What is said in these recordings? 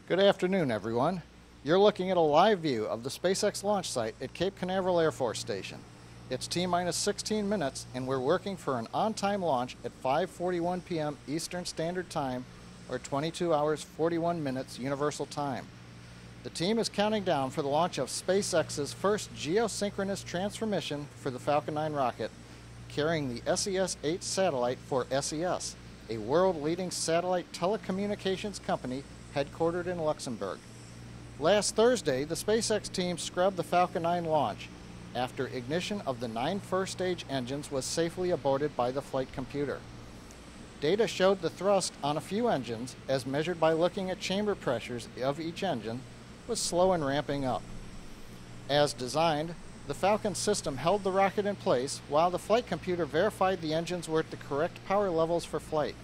Good afternoon, everyone. You're looking at a live view of the SpaceX launch site at Cape Canaveral Air Force Station. It's T-minus 16 minutes, and we're working for an on-time launch at 5:41 p.m. Eastern Standard Time, or 22 hours 41 minutes Universal Time. The team is counting down for the launch of SpaceX's first geosynchronous transmission for the Falcon 9 rocket, carrying the SES8 satellite for SES, a world-leading satellite telecommunications company headquartered in Luxembourg. Last Thursday, the SpaceX team scrubbed the Falcon 9 launch after ignition of the 9 first-stage engines was safely aborted by the flight computer. Data showed the thrust on a few engines, as measured by looking at chamber pressures of each engine, was slow in ramping up. As designed, the Falcon system held the rocket in place while the flight computer verified the engines were at the correct power levels for flight.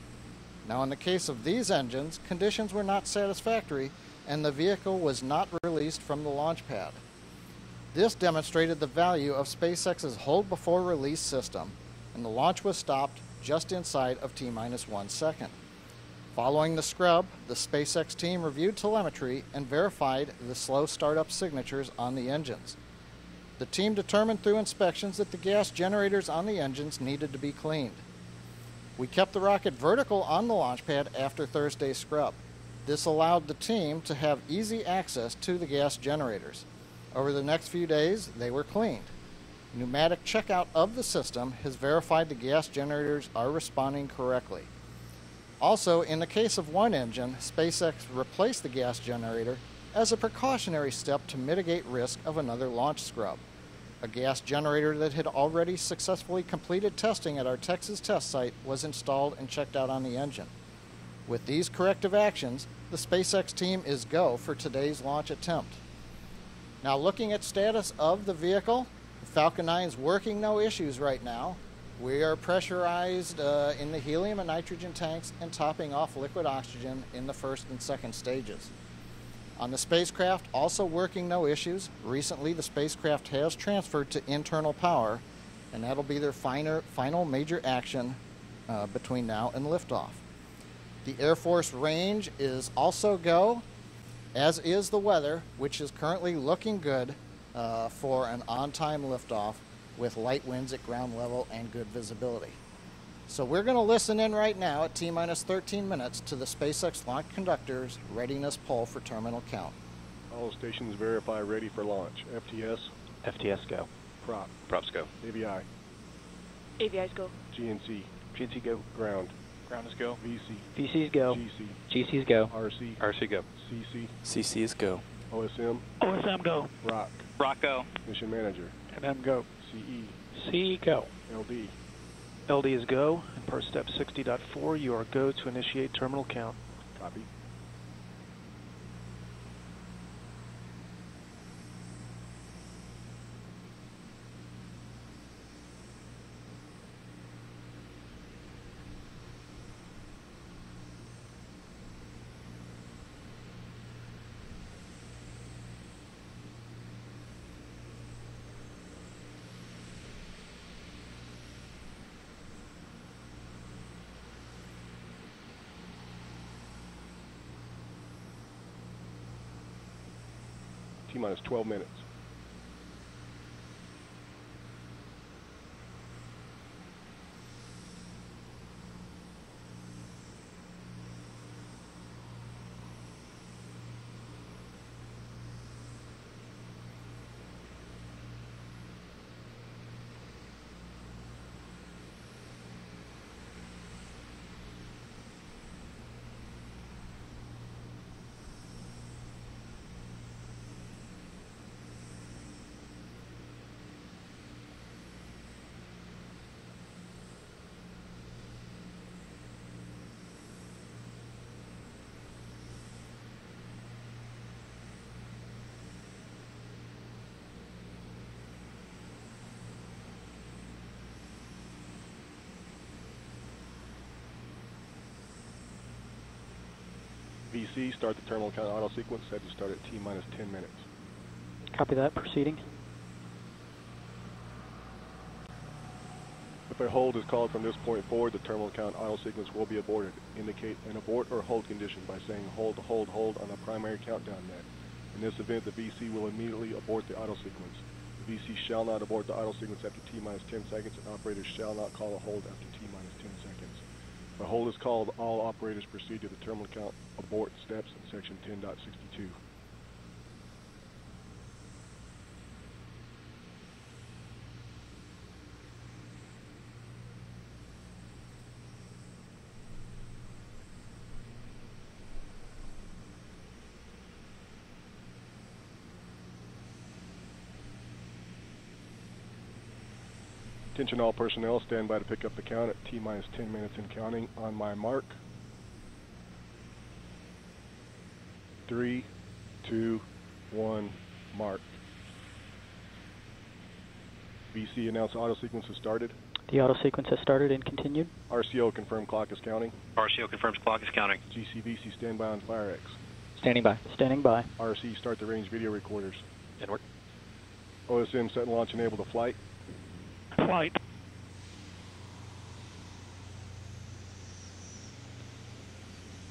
Now, in the case of these engines, conditions were not satisfactory and the vehicle was not released from the launch pad. This demonstrated the value of SpaceX's hold before release system, and the launch was stopped just inside of T-minus 1 second. Following the scrub, the SpaceX team reviewed telemetry and verified the slow startup signatures on the engines. The team determined through inspections that the gas generators on the engines needed to be cleaned. We kept the rocket vertical on the launch pad after Thursday's scrub. This allowed the team to have easy access to the gas generators. Over the next few days, they were cleaned. Pneumatic checkout of the system has verified the gas generators are responding correctly. Also, in the case of one engine, SpaceX replaced the gas generator as a precautionary step to mitigate risk of another launch scrub. A gas generator that had already successfully completed testing at our Texas test site was installed and checked out on the engine. With these corrective actions, the SpaceX team is go for today's launch attempt. Now, looking at status of the vehicle, the Falcon 9 is working no issues right now. We are pressurized in the helium and nitrogen tanks and topping off liquid oxygen in the first and second stages. On the spacecraft, also working no issues. Recently, the spacecraft has transferred to internal power, and that'll be their final major action between now and liftoff. The Air Force range is also go, as is the weather, which is currently looking good for an on-time liftoff with light winds at ground level and good visibility. So we're going to listen in right now at T-minus 13 minutes to the SpaceX launch conductor's readiness poll for terminal count. All stations verify ready for launch. FTS. FTS go. Prop. Props go. AVI. AVI's go. GNC. GNC go. Ground. Ground is go. VC. VC's go. GC. GC's go. RC. RC go. CC. CC's go. OSM. OSM go. Rock. Rock go. Mission Manager. MM go. CE. CE go. LD. LD is go, and per step 60.4, you are go to initiate terminal count. Copy. T-minus 12 minutes. VC, start the terminal count auto sequence, set to start at T-minus 10 minutes. Copy that. Proceeding. If a hold is called from this point forward, the terminal count auto sequence will be aborted. Indicate an abort or hold condition by saying hold, hold, hold on the primary countdown net. In this event, the VC will immediately abort the auto sequence. The VC shall not abort the auto sequence after T-minus 10 seconds, and operators shall not call a hold after T-minus 10 seconds. If a hold is called, all operators proceed to the terminal count abort steps in section 10.62. Attention all personnel, stand by to pick up the count at T-minus 10 minutes and counting on my mark. 3, 2, 1, mark. VC announce auto sequence has started. The auto sequence has started and continued. RCO confirm clock is counting. RCO confirms clock is counting. GCVC stand by on FireX. Standing by. Standing by. RC start the range video recorders. Edward. OSM set and launch enable to flight. Flight.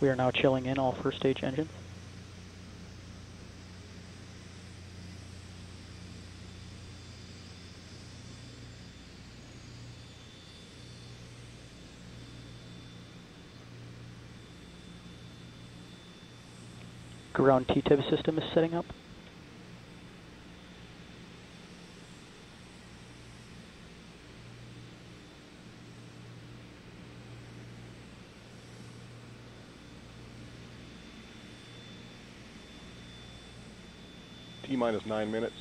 We are now chilling in all first stage engines. Ground T-tib system is setting up. T-minus 9 minutes.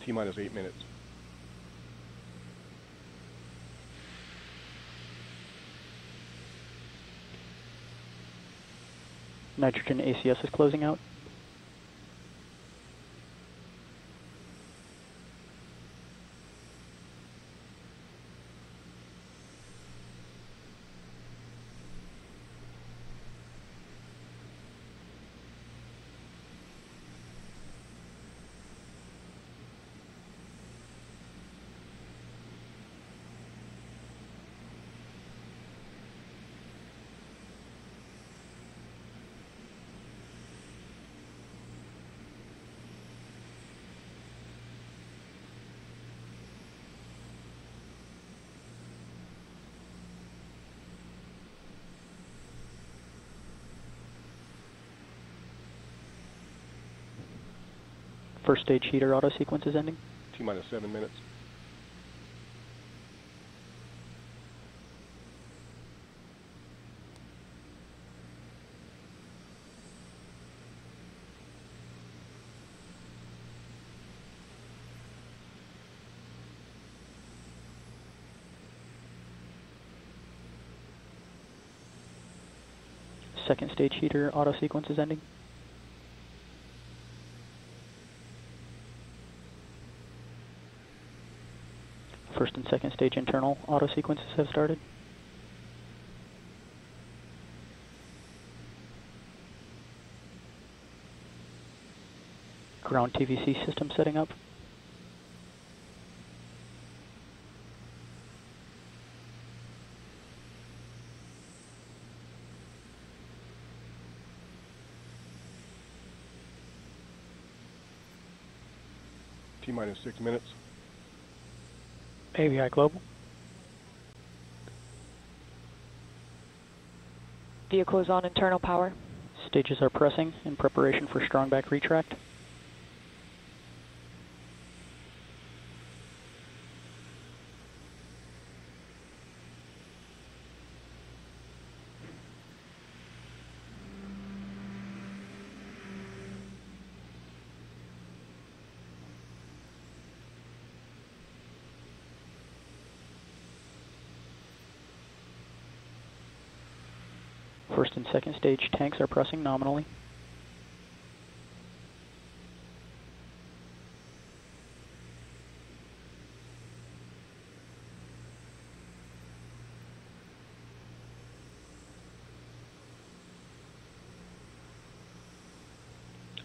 T-minus 8 minutes. Nitrogen ACS is closing out. First stage heater auto sequence is ending. T-minus 7 minutes. Second stage heater auto sequence is ending. First and second stage internal auto sequences have started. Ground TVC system setting up. T-minus 6 minutes. AVI Global. Vehicle is on internal power. Stages are pressing in preparation for strong back retract. First and second stage tanks are pressing nominally.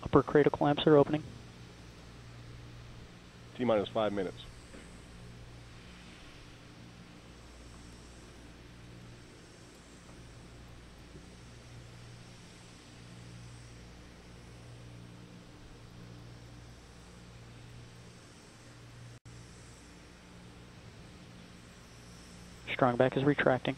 Upper cradle clamps are opening. T-minus 5 minutes. Strong back is retracting.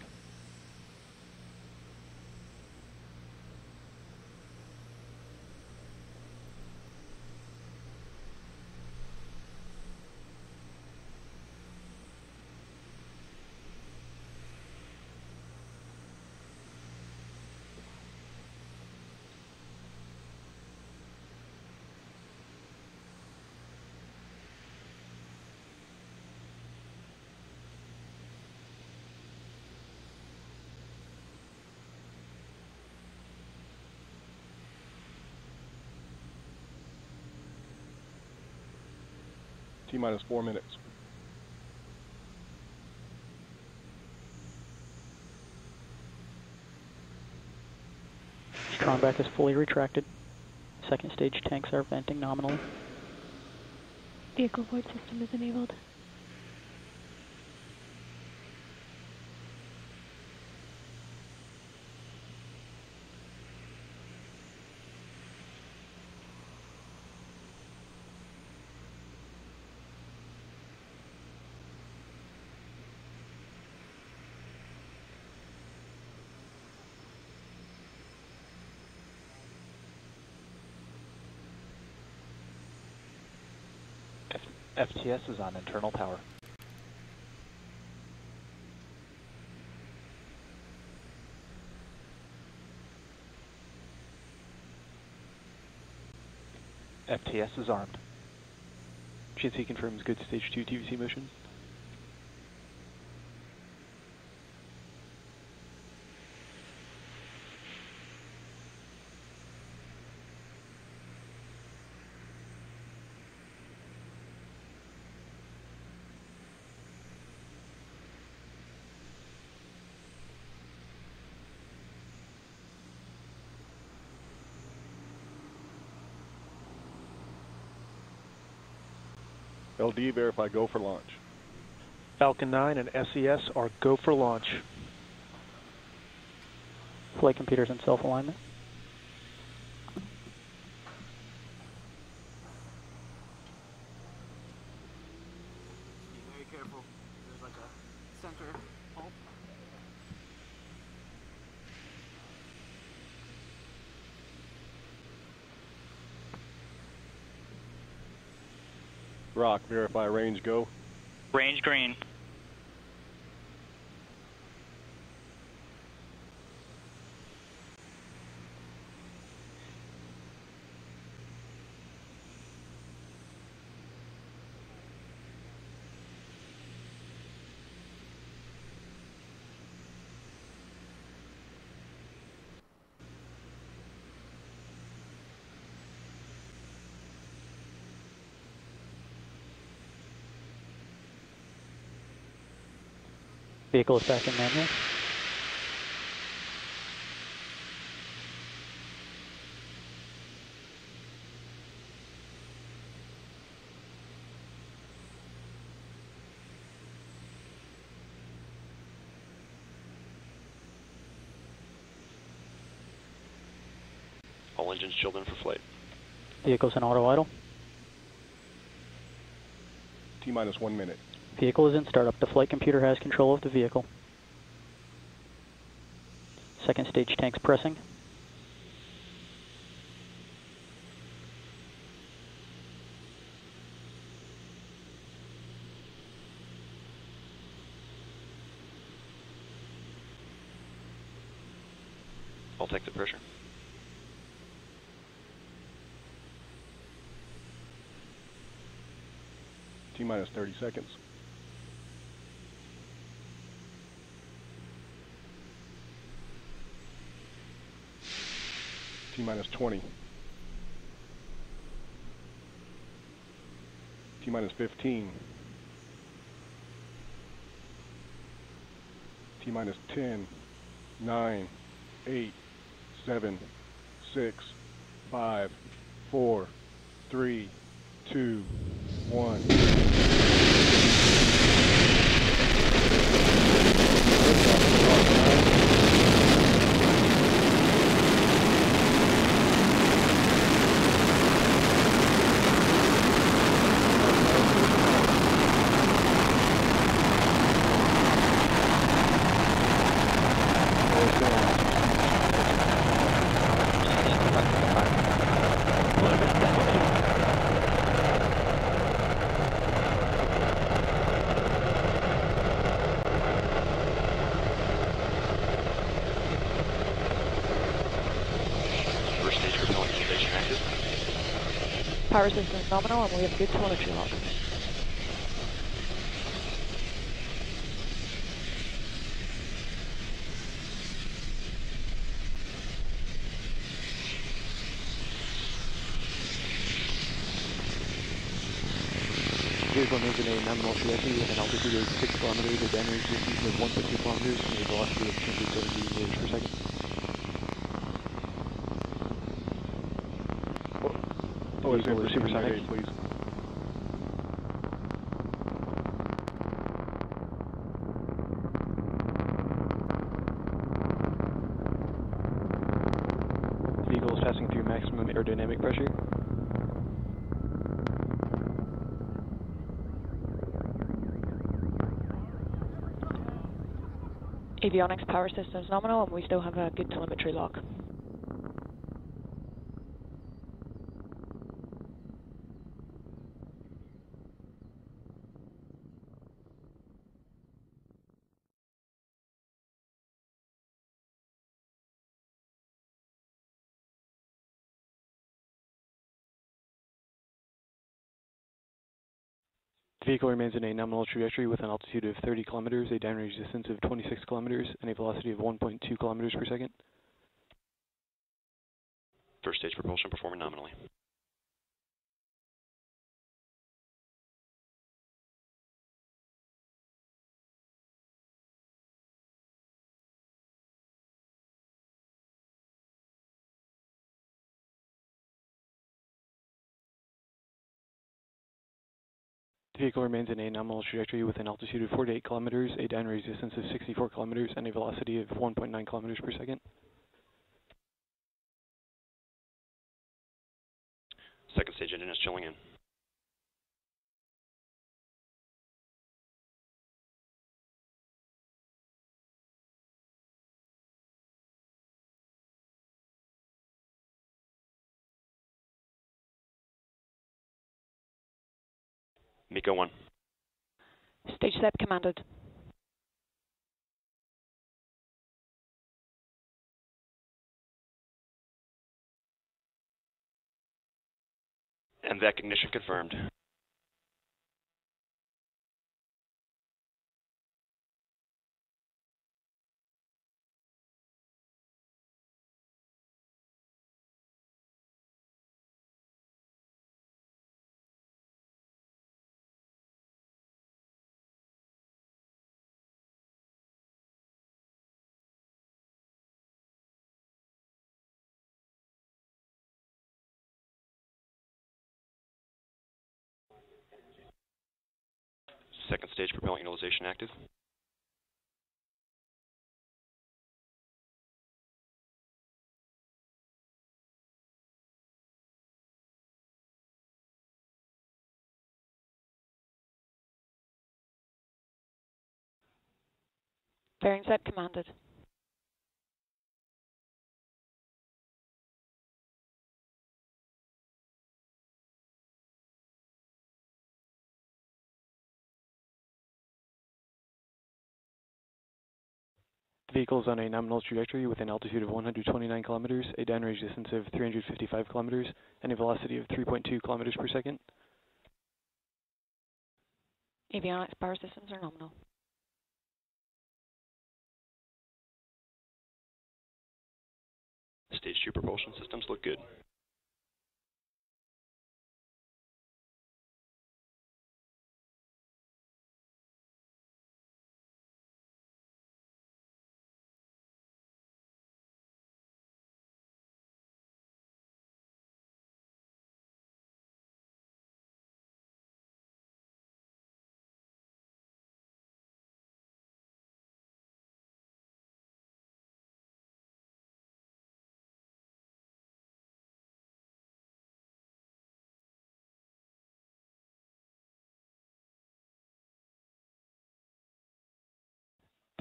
T-minus 4 minutes. Strong back is fully retracted. Second stage tanks are venting nominally. Vehicle void system is enabled. FTS is on internal power. FTS is armed. GNC confirms good stage 2 TVC motion. LD, verify go for launch. Falcon 9 and SES are go for launch. Flight computers in self-alignment. Be very careful. There's like a center pulp. Rock, verify range go. Range green. Vehicle is back in manual. All engines chilled in for flight. Vehicle's in auto idle. T-minus 1 minute. Vehicle is in startup. The flight computer has control of the vehicle. Second stage tanks pressing. I'll take the pressure. T-minus 30 seconds. T-minus 20. T-minus 15. T-minus 10, 9, 8, 7, 6, 5, 4, 3, 2, 1. First stage propellant utilization active. Power systems nominal, and we have good telemetry log. Vehicle maintains a nominal trajectory with an altitude of 6 kilometers, a downrange distance of 1.2 kilometers, and a velocity of 270 meters per second. OSM Vehicle is supersonic. supersonic, please. Vehicle is passing through maximum aerodynamic pressure. Avionics power systems nominal, and we still have a good telemetry log. The vehicle remains in a nominal trajectory with an altitude of 30 kilometers, a downrange distance of 26 kilometers, and a velocity of 1.2 kilometers per second. First stage propulsion performing nominally. The vehicle remains in a nominal trajectory with an altitude of 48 kilometers, a downrange distance of 64 kilometers, and a velocity of 1.9 kilometers per second. Second stage engine is chilling in. MECO 1. Stage set commanded. And VAC ignition confirmed. Second stage propellant utilization active. Fairing set commanded. The vehicle is on a nominal trajectory with an altitude of 129 kilometers, a downrange distance of 355 kilometers, and a velocity of 3.2 kilometers per second. Avionics power systems are nominal. Stage 2 propulsion systems look good.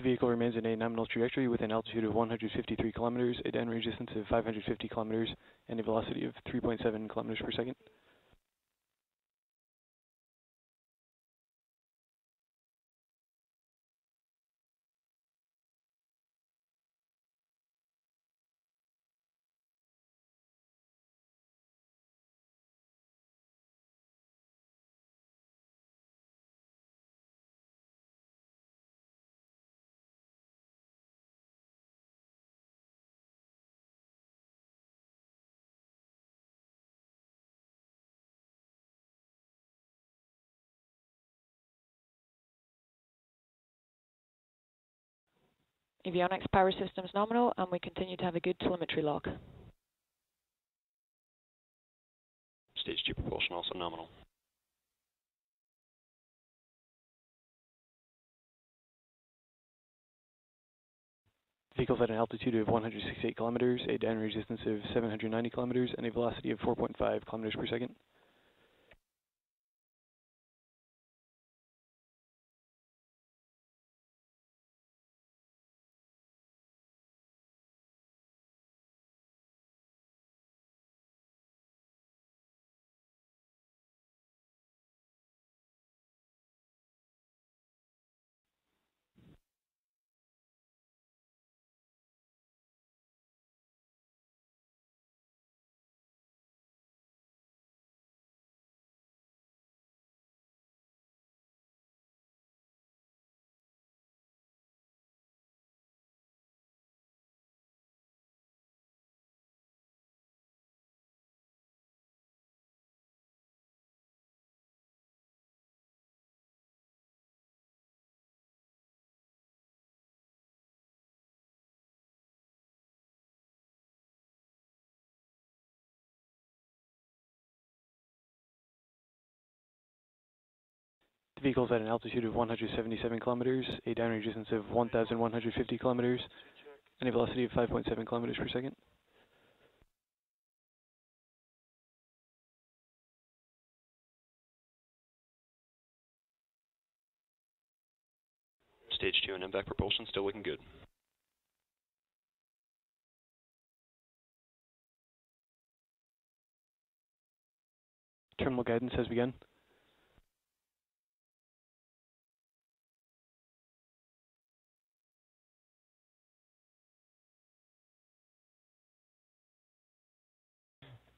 The vehicle remains in a nominal trajectory with an altitude of 153 kilometers, a downrange distance of 550 kilometers, and a velocity of 3.7 kilometers per second. Avionics power systems nominal, and we continue to have a good telemetry log. Stage 2 propulsion also nominal. The vehicle's at an altitude of 168 kilometers, a downrange distance of 790 kilometers, and a velocity of 4.5 kilometers per second. The vehicle's at an altitude of 177 kilometers, a downrange distance of 1,150 kilometers, and a velocity of 5.7 kilometers per second. Stage 2 and MVAC propulsion still looking good. Terminal guidance has begun.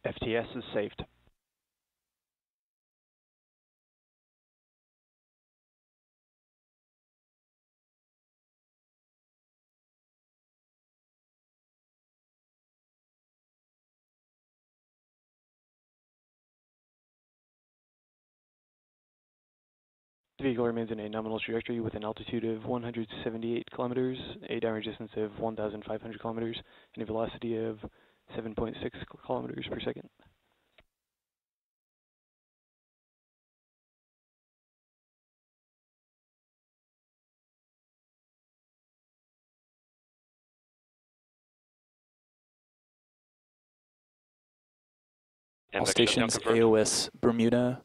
FTS is saved. The vehicle remains in a nominal trajectory with an altitude of 178 kilometers, a downrange distance of 1,500 kilometers, and a velocity of 7.6 kilometers per second. MVAC Stations shutdown confirmed. AOS Bermuda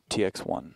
TX1.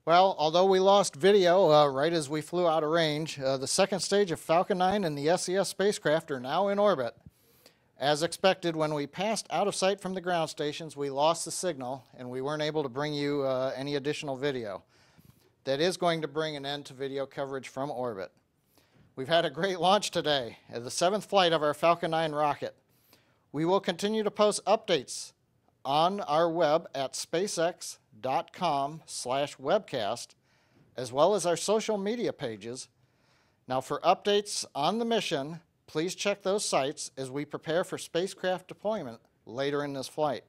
Well, although we lost video right as we flew out of range, the second stage of Falcon 9 and the SES spacecraft are now in orbit. As expected, when we passed out of sight from the ground stations, we lost the signal and we weren't able to bring you any additional video. That is going to bring an end to video coverage from orbit. We've had a great launch today, the 7th flight of our Falcon 9 rocket. We will continue to post updates on our web at spacex.com/webcast, as well as our social media pages. Now, for updates on the mission, please check those sites as we prepare for spacecraft deployment later in this flight.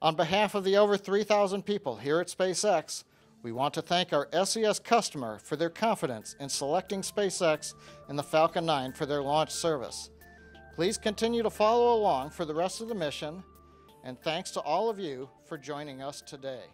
On behalf of the over 3,000 people here at SpaceX, we want to thank our SES customer for their confidence in selecting SpaceX and the Falcon 9 for their launch service. Please continue to follow along for the rest of the mission, and thanks to all of you for joining us today.